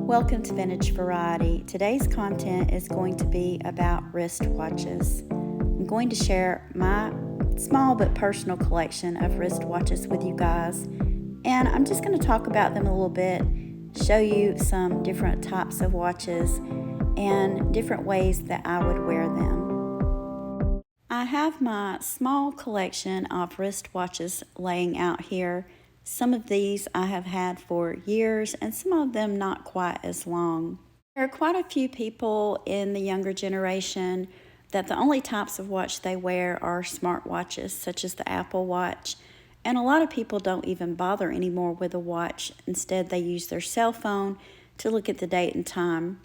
Welcome to Vintage Variety. Today's content is going to be about wrist watches. I'm going to share my small but personal collection of wrist watches with you guys, and I'm just going to talk about them a little bit, show you some different types of watches and different ways that I would wear them. I have my small collection of wrist watches laying out here. Some of these I have had for years and some of them not quite as long. There are quite a few people in the younger generation that the only types of watch they wear are smartwatches, such as the Apple Watch. And a lot of people don't even bother anymore with a watch. Instead, they use their cell phone to look at the date and time.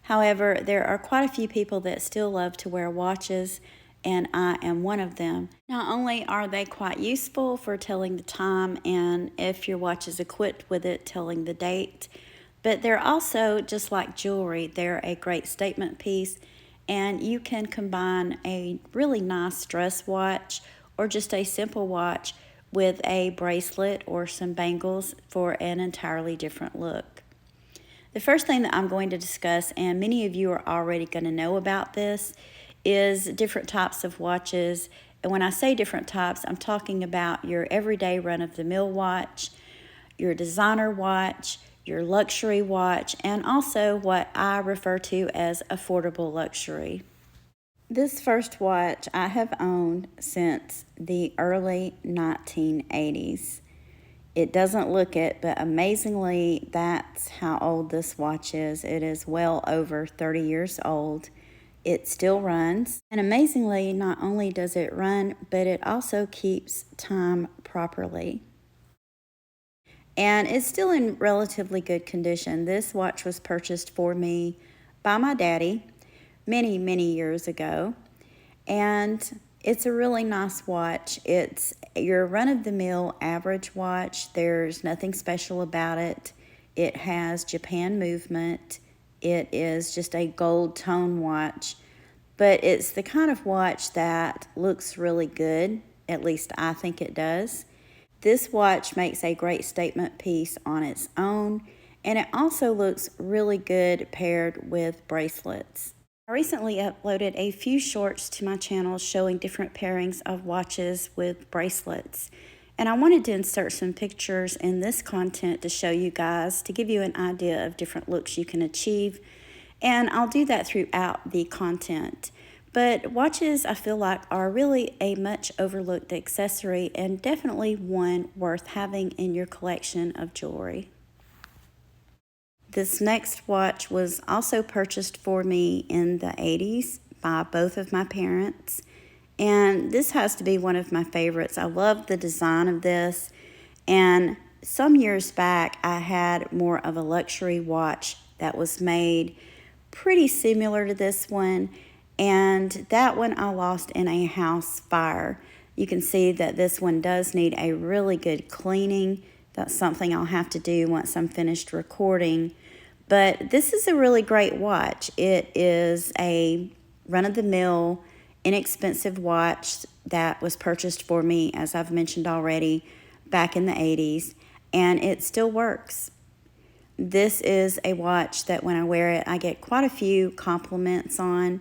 However, there are quite a few people that still love to wear watches, and I am one of them. Not only are they quite useful for telling the time, and if your watch is equipped with it, telling the date, but they're also, just like jewelry, they're a great statement piece, and you can combine a really nice dress watch or just a simple watch with a bracelet or some bangles for an entirely different look. The first thing that I'm going to discuss, and many of you are already going to know about this, is different types of watches. And when I say different types, I'm talking about your everyday run-of-the-mill watch, your designer watch, your luxury watch, and also what I refer to as affordable luxury. This first watch I have owned since the early 1980s. It doesn't look it, but amazingly, that's how old this watch is. It is well over 30 years old. It still runs, and amazingly, not only does it run, but it also keeps time properly. And it's still in relatively good condition. This watch was purchased for me by my daddy many, many years ago, and it's a really nice watch. It's your run-of-the-mill average watch. There's nothing special about it. It has Japan movement. It is just a gold tone watch, but it's the kind of watch that looks really good. At least I think it does. This watch makes a great statement piece on its own, and it also looks really good paired with bracelets. I recently uploaded a few shorts to my channel showing different pairings of watches with bracelets. And I wanted to insert some pictures in this content to show you guys, to give you an idea of different looks you can achieve. And I'll do that throughout the content. But watches, I feel like, are really a much overlooked accessory and definitely one worth having in your collection of jewelry. This next watch was also purchased for me in the 80s by both of my parents. And this has to be one of my favorites. I love the design of this. And some years back, I had more of a luxury watch that was made pretty similar to this one. And that one I lost in a house fire. You can see that this one does need a really good cleaning. That's something I'll have to do once I'm finished recording. But this is a really great watch. It is a run-of-the-mill, inexpensive watch that was purchased for me, as I've mentioned already, back in the 80s, and it still works. This is a watch that when I wear it, I get quite a few compliments on.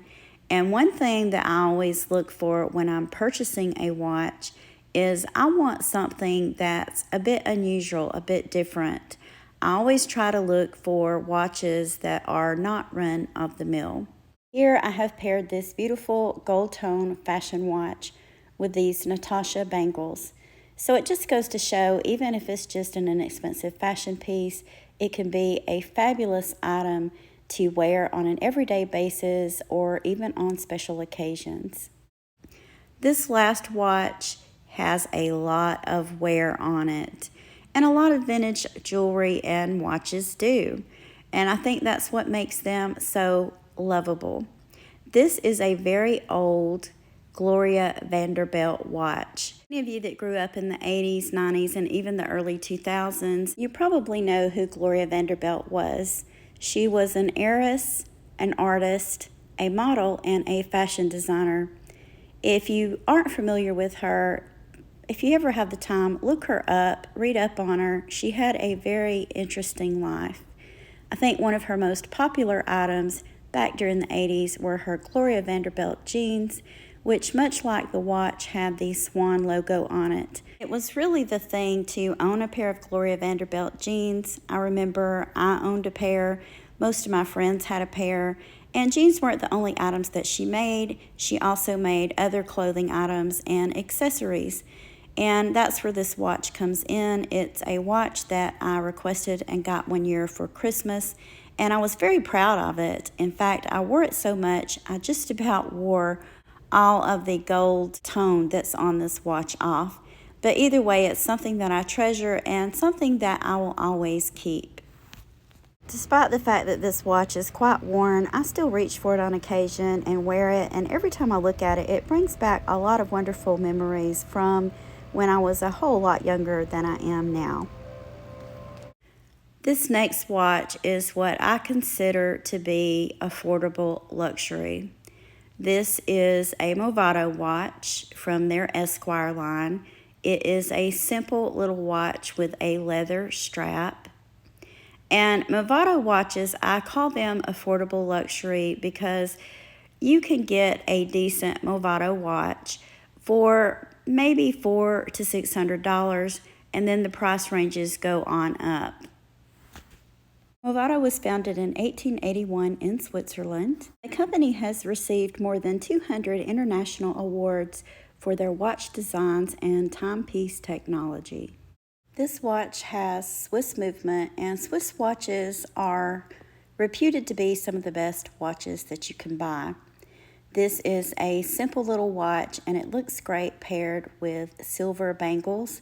And one thing that I always look for when I'm purchasing a watch is I want something that's a bit unusual, a bit different. I always try to look for watches that are not run-of-the-mill. Here I have paired this beautiful gold tone fashion watch with these Natasha bangles. So it just goes to show, even if it's just an inexpensive fashion piece, it can be a fabulous item to wear on an everyday basis or even on special occasions. This last watch has a lot of wear on it, and a lot of vintage jewelry and watches do. And I think that's what makes them so lovable. This is a very old Gloria Vanderbilt watch. Many of you that grew up in the 80s, 90s, and even the early 2000s, you probably know who Gloria Vanderbilt was. She was an heiress, an artist, a model, and a fashion designer. If you aren't familiar with her, if you ever have the time, look her up, read up on her. She had a very interesting life. I think one of her most popular items back during the 80s were her Gloria Vanderbilt jeans, which, much like the watch, had the swan logo on it. It was really the thing to own a pair of Gloria Vanderbilt jeans. I remember I owned a pair. Most of my friends had a pair. And jeans weren't the only items that she made. She also made other clothing items and accessories. And that's where this watch comes in. It's a watch that I requested and got one year for Christmas, and I was very proud of it. In fact, I wore it so much, I just about wore all of the gold tone that's on this watch off. But either way, it's something that I treasure and something that I will always keep. Despite the fact that this watch is quite worn, I still reach for it on occasion and wear it, and every time I look at it, it brings back a lot of wonderful memories from when I was a whole lot younger than I am now. This next watch is what I consider to be affordable luxury. This is a Movado watch from their Esquire line. It is a simple little watch with a leather strap. And Movado watches, I call them affordable luxury because you can get a decent Movado watch for maybe $400 to $600, and then the price ranges go on up. Movado was founded in 1881 in Switzerland. The company has received more than 200 international awards for their watch designs and timepiece technology. This watch has Swiss movement, and Swiss watches are reputed to be some of the best watches that you can buy. This is a simple little watch, and it looks great paired with silver bangles,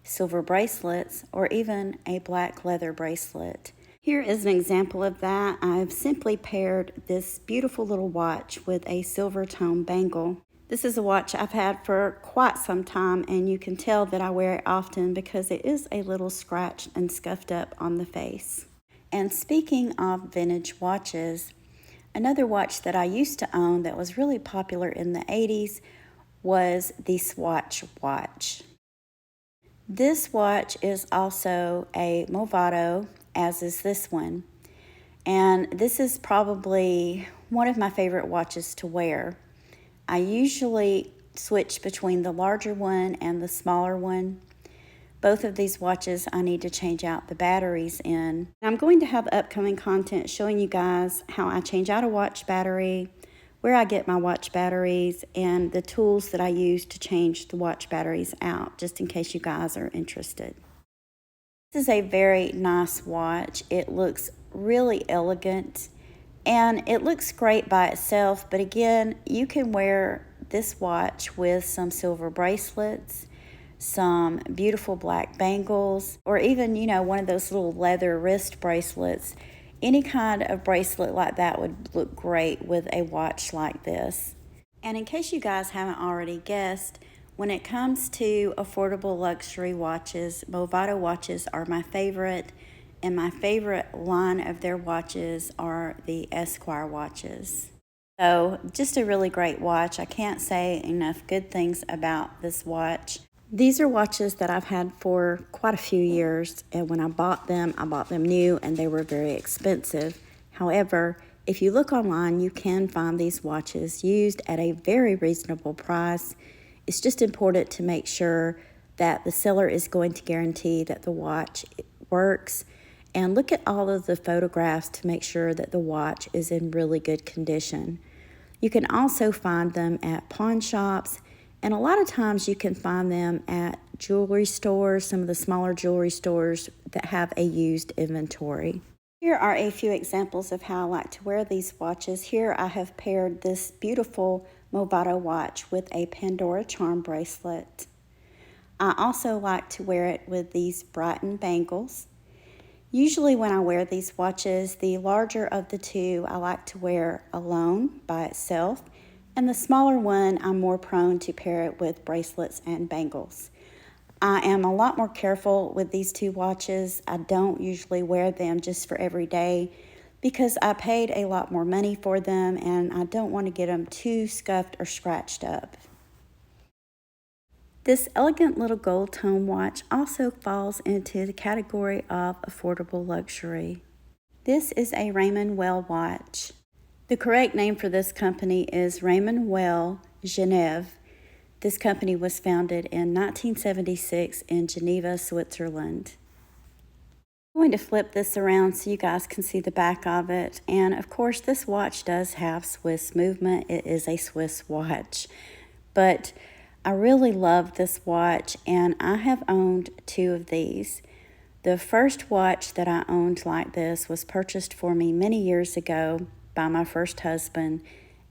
silver bracelets, or even a black leather bracelet. Here is an example of that. I've simply paired this beautiful little watch with a silver tone bangle. This is a watch I've had for quite some time, and you can tell that I wear it often because it is a little scratched and scuffed up on the face. And speaking of vintage watches, another watch that I used to own that was really popular in the 80s was the Swatch watch. This watch is also a Movado, as is this one. And this is probably one of my favorite watches to wear. I usually switch between the larger one and the smaller one. Both of these watches I need to change out the batteries in. I'm going to have upcoming content showing you guys how I change out a watch battery, where I get my watch batteries, and the tools that I use to change the watch batteries out, just in case you guys are interested. This is a very nice watch. It looks really elegant. And it looks great by itself, but again, you can wear this watch with some silver bracelets, some beautiful black bangles, or even, one of those little leather wrist bracelets. Any kind of bracelet like that would look great with a watch like this. And in case you guys haven't already guessed, when it comes to affordable luxury watches, Movado watches are my favorite. And my favorite line of their watches are the Esquire watches. So just a really great watch. I can't say enough good things about this watch. These are watches that I've had for quite a few years, and when I bought them new, and they were very expensive. However, if you look online, you can find these watches used at a very reasonable price. It's just important to make sure that the seller is going to guarantee that the watch works. And look at all of the photographs to make sure that the watch is in really good condition. You can also find them at pawn shops, and a lot of times you can find them at jewelry stores, some of the smaller jewelry stores that have a used inventory. Here are a few examples of how I like to wear these watches. Here I have paired this beautiful Movado watch with a Pandora charm bracelet. I also like to wear it with these Brighton bangles. Usually when I wear these watches, the larger of the two I like to wear alone by itself, and the smaller one I'm more prone to pair it with bracelets and bangles. I am a lot more careful with these two watches. I don't usually wear them just for every day because I paid a lot more money for them, and I don't want to get them too scuffed or scratched up. This elegant little gold tone watch also falls into the category of affordable luxury. This is a Raymond Well watch. The correct name for this company is Raymond Well Genève. This company was founded in 1976 in Geneva, Switzerland. I'm going to flip this around so you guys can see the back of it. And of course, this watch does have Swiss movement. It is a Swiss watch. But I really love this watch, and I have owned two of these. The first watch that I owned like this was purchased for me many years ago by my first husband,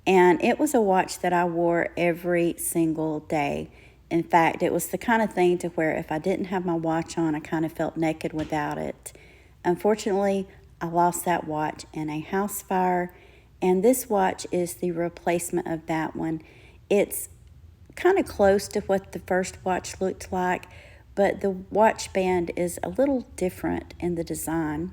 and it was a watch that I wore every single day. In fact, it was the kind of thing to where if I didn't have my watch on, I kind of felt naked without it. Unfortunately, I lost that watch in a house fire, and this watch is the replacement of that one. It's kind of close to what the first watch looked like, but the watch band is a little different in the design.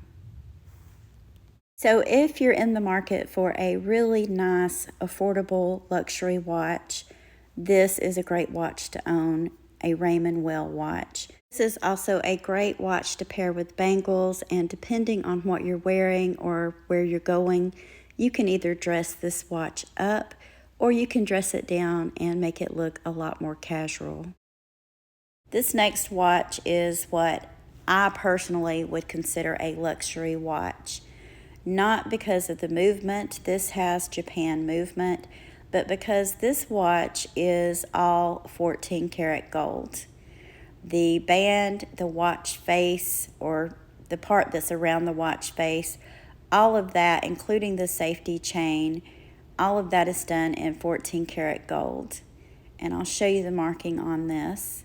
So if you're in the market for a really nice, affordable luxury watch, this is a great watch to own, a Raymond Well watch. This is also a great watch to pair with bangles, and depending on what you're wearing or where you're going, you can either dress this watch up or you can dress it down and make it look a lot more casual. This next watch is what I personally would consider a luxury watch. Not because of the movement, this has Japan movement, but because this watch is all 14 karat gold. The band, the watch face, or the part that's around the watch face, all of that, including the safety chain, all of that is done in 14 karat gold. And I'll show you the marking on this.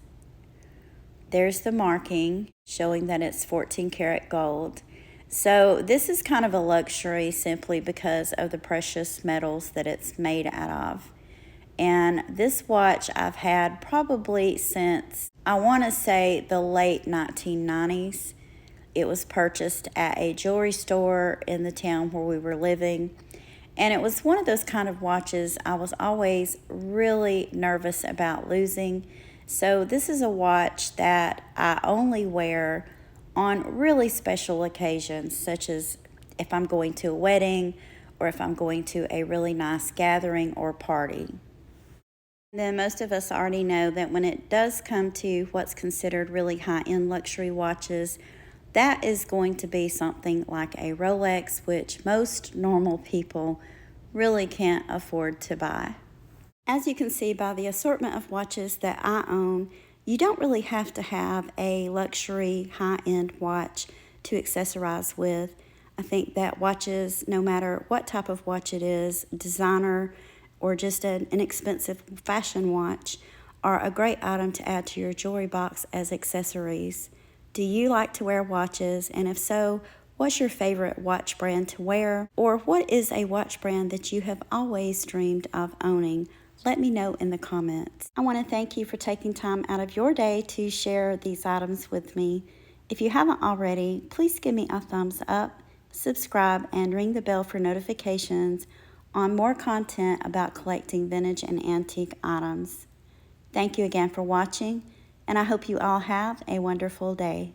There's the marking showing that it's 14 karat gold. So this is kind of a luxury simply because of the precious metals that it's made out of. And this watch I've had probably since, I want to say, the late 1990s. It was purchased at a jewelry store in the town where we were living. And it was one of those kind of watches I was always really nervous about losing. So this is a watch that I only wear on really special occasions, such as if I'm going to a wedding or if I'm going to a really nice gathering or party. Then most of us already know that when it does come to what's considered really high-end luxury watches, that is going to be something like a Rolex, which most normal people really can't afford to buy. As you can see by the assortment of watches that I own, you don't really have to have a luxury high-end watch to accessorize with. I think that watches, no matter what type of watch it is, designer or just an inexpensive fashion watch, are a great item to add to your jewelry box as accessories. Do you like to wear watches? And if so, what's your favorite watch brand to wear? Or what is a watch brand that you have always dreamed of owning? Let me know in the comments. I want to thank you for taking time out of your day to share these items with me. If you haven't already, please give me a thumbs up, subscribe, and ring the bell for notifications on more content about collecting vintage and antique items. Thank you again for watching, and I hope you all have a wonderful day.